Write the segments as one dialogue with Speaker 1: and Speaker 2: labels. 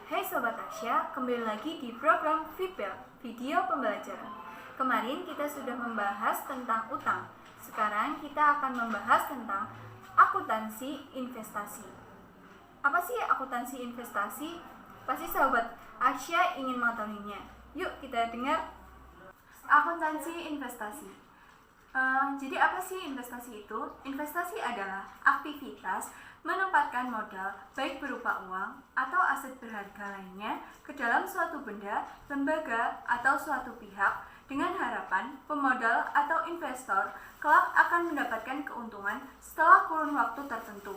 Speaker 1: Hai Sobat Asya, kembali lagi di program VIPEL, Video Pembelajaran. Kemarin kita sudah membahas tentang utang. Sekarang kita akan membahas tentang akuntansi investasi. Apa sih akuntansi investasi? Pasti Sobat Asya ingin mengetahuinya. Yuk kita dengar akuntansi investasi. Jadi apa sih investasi itu? Investasi adalah aktivitas menempatkan modal baik berupa uang atau aset berharga lainnya ke dalam suatu benda, lembaga, atau suatu pihak dengan harapan pemodal atau investor kelak akan mendapatkan keuntungan setelah kurun waktu tertentu.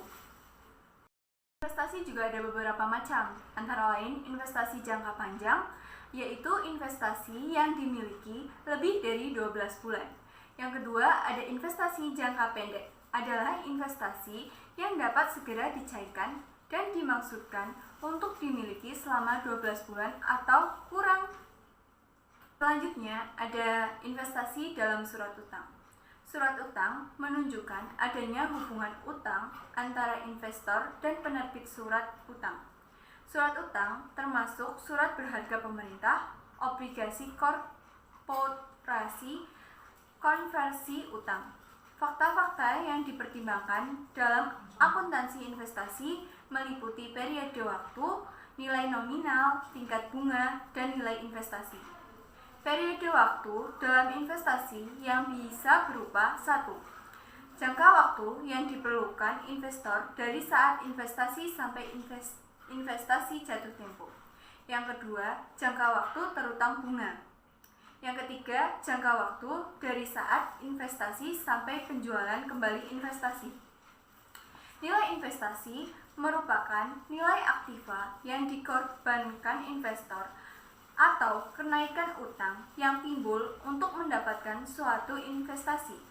Speaker 1: Investasi juga ada beberapa macam, antara lain investasi jangka panjang, yaitu investasi yang dimiliki lebih dari 12 bulan. Yang kedua, ada investasi jangka pendek, adalah investasi yang dapat segera dicairkan dan dimaksudkan untuk dimiliki selama 12 bulan atau kurang. Selanjutnya, ada investasi dalam surat utang. Surat utang menunjukkan adanya hubungan utang antara investor dan penerbit surat utang. Surat utang termasuk surat berharga pemerintah, obligasi korporasi, konversi utang. Fakta-fakta yang dipertimbangkan dalam akuntansi investasi meliputi periode waktu, nilai nominal, tingkat bunga, dan nilai investasi. Periode waktu dalam investasi yang bisa berupa 1. Jangka waktu yang diperlukan investor dari saat investasi sampai investasi jatuh tempo. Yang kedua, jangka waktu terutang bunga. Yang ketiga, jangka waktu dari saat investasi sampai penjualan kembali investasi. Nilai investasi merupakan nilai aktiva yang dikorbankan investor atau kenaikan utang yang timbul untuk mendapatkan suatu investasi.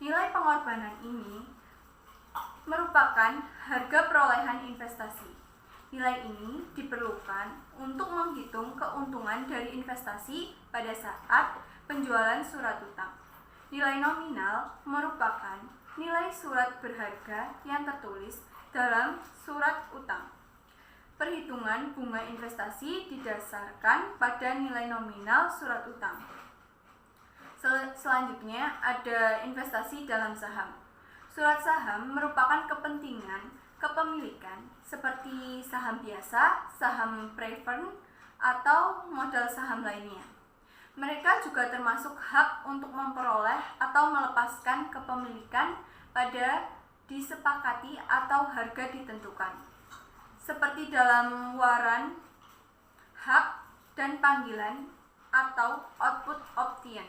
Speaker 1: Nilai pengorbanan ini merupakan harga perolehan investasi. Nilai ini diperlukan untuk menghitung keuntungan dari investasi pada saat penjualan surat utang. Nilai nominal merupakan nilai surat berharga yang tertulis dalam surat utang. Perhitungan bunga investasi didasarkan pada nilai nominal surat utang. Selanjutnya ada investasi dalam saham. Surat saham merupakan kepemilikan seperti saham biasa, saham preferred, atau modal saham lainnya. Mereka juga termasuk hak untuk memperoleh atau melepaskan kepemilikan pada disepakati atau harga ditentukan, seperti dalam waran, hak, dan panggilan atau output option.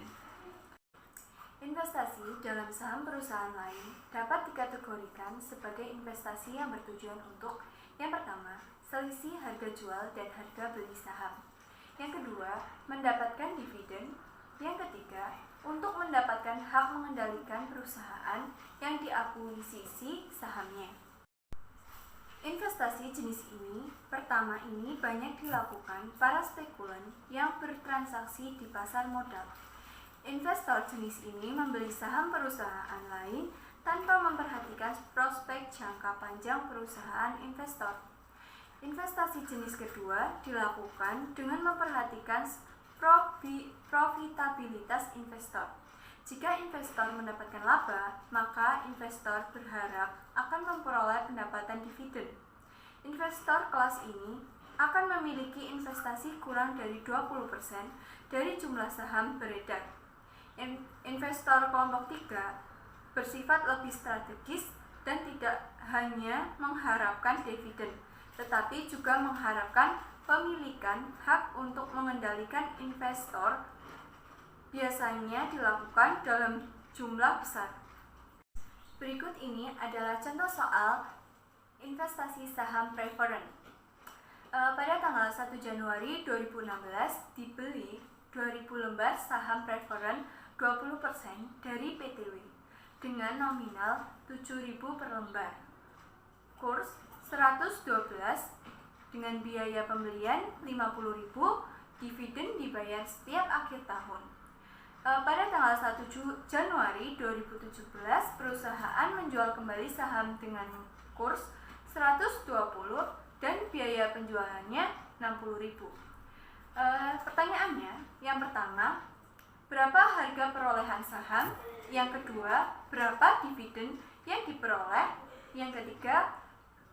Speaker 1: Investasi dalam saham perusahaan lain dapat dikategorikan sebagai investasi yang bertujuan untuk: yang pertama, selisih harga jual dan harga beli saham. Yang kedua, mendapatkan dividen. Yang ketiga, untuk mendapatkan hak mengendalikan perusahaan yang diakuisisi sahamnya. Investasi jenis ini banyak dilakukan para spekulan yang bertransaksi di pasar modal. Investor jenis ini membeli saham perusahaan lain tanpa memperhatikan prospek jangka panjang perusahaan investor. Investasi jenis kedua dilakukan dengan memperhatikan profitabilitas investor. Jika investor mendapatkan laba, maka investor berharap akan memperoleh pendapatan dividen. Investor kelas ini akan memiliki investasi kurang dari 20% dari jumlah saham beredar. Investor kelompok 3 bersifat lebih strategis dan tidak hanya mengharapkan dividen, tetapi juga mengharapkan pemilikan hak untuk mengendalikan investor, biasanya dilakukan dalam jumlah besar. Berikut ini adalah contoh soal investasi saham preferred. Pada tanggal 1 Januari 2016 dibeli 2000 lembar saham preferred 20% dari PTW dengan nominal 7.000 per lembar. Kurs 112 dengan biaya pembelian 50.000, dividen dibayar setiap akhir tahun. Pada tanggal 1 Januari 2017, perusahaan menjual kembali saham dengan kurs 120 dan biaya penjualannya 60.000. Pertanyaannya, yang pertama, berapa harga perolehan saham? Yang kedua, berapa dividen yang diperoleh? Yang ketiga,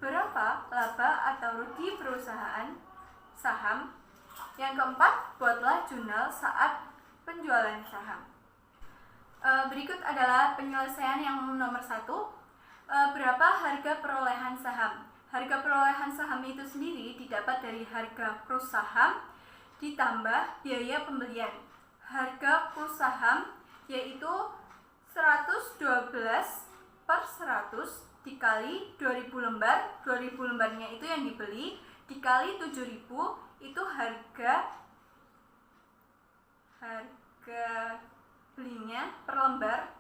Speaker 1: berapa laba atau rugi perusahaan saham? Yang keempat, buatlah jurnal saat penjualan saham. Berikut adalah penyelesaian yang nomor 1. Berapa harga perolehan saham? Harga perolehan saham itu sendiri didapat dari harga cross saham ditambah biaya pembelian. Harga cross saham yaitu 112/100 dikali 2000 lembar. 2000 lembarnya itu yang dibeli dikali 7.000 itu harga belinya per lembar,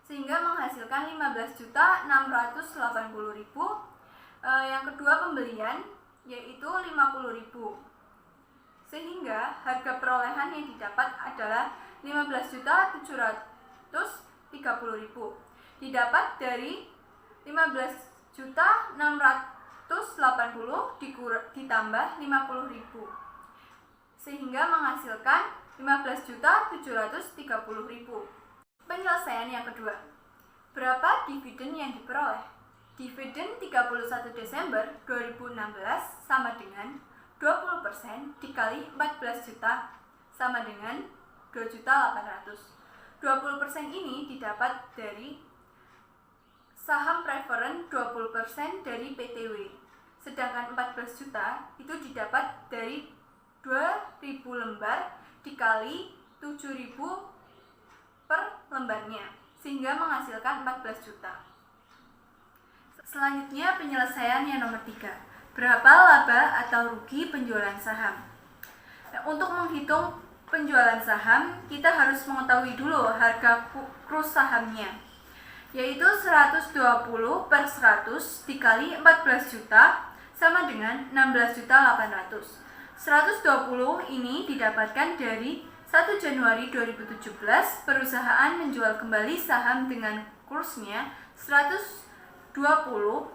Speaker 1: sehingga menghasilkan 15.680.000. Yang kedua pembelian yaitu 50.000, sehingga harga perolehan yang didapat adalah 15.730.000 didapat dari 15.680 ditambah 50.000, sehingga menghasilkan 15.730.000. Penyelesaian yang kedua, berapa dividen yang diperoleh? Dividen 31 Desember 2016 sama dengan 20% dikali 14 juta sama dengan 2.800.000. 20% ini didapat dari saham preferen 20% dari PTW. Sedangkan 14 juta itu didapat dari 2.000 lembar dikali 7.000 per lembarnya, sehingga menghasilkan 14 juta. Selanjutnya penyelesaian yang nomor 3. Berapa laba atau rugi penjualan saham? Untuk menghitung penjualan saham, kita harus mengetahui dulu harga cross sahamnya, yaitu 120/100 dikali 14 juta sama dengan 16.800.000. 120 ini didapatkan dari 1 Januari 2017 perusahaan menjual kembali saham dengan kursnya 120.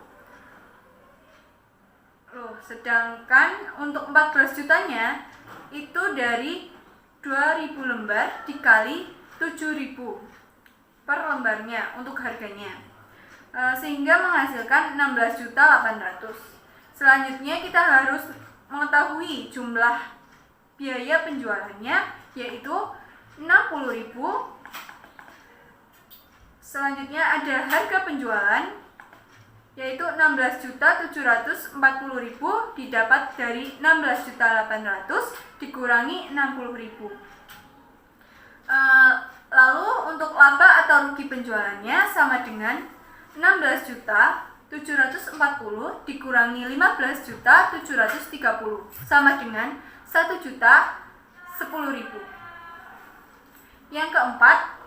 Speaker 1: Sedangkan untuk 14 jutanya itu dari 2.000 lembar dikali 7.000 per lembarnya untuk harganya, sehingga menghasilkan 16.800.000. Selanjutnya kita harus mengetahui jumlah biaya penjualannya, yaitu 60.000. Selanjutnya ada harga penjualan, yaitu 16.740.000 didapat dari 16.800.000 dikurangi 60.000. Lalu untuk laba atau rugi penjualannya sama dengan 16.740 dikurangi 15.730 sama dengan 1.010.000. Yang keempat,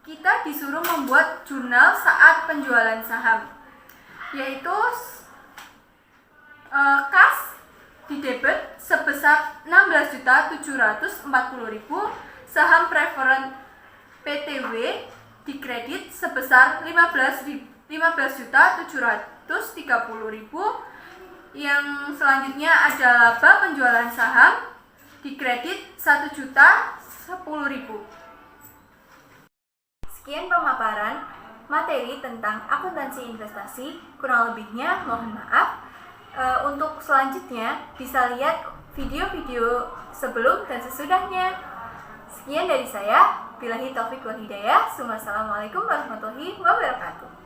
Speaker 1: kita disuruh membuat jurnal saat penjualan saham, yaitu kas didebit sebesar 16.740.000, saham preferen PTW dikredit sebesar 15.730.000. Yang selanjutnya ada laba penjualan saham dikredit 1.010.000. Sekian pemaparan materi tentang akuntansi investasi, kurang lebihnya mohon maaf. Untuk selanjutnya bisa lihat video-video sebelum dan sesudahnya. Sekian dari saya, billahi taufik wal hidayah. Wassalamualaikum warahmatullahi wabarakatuh.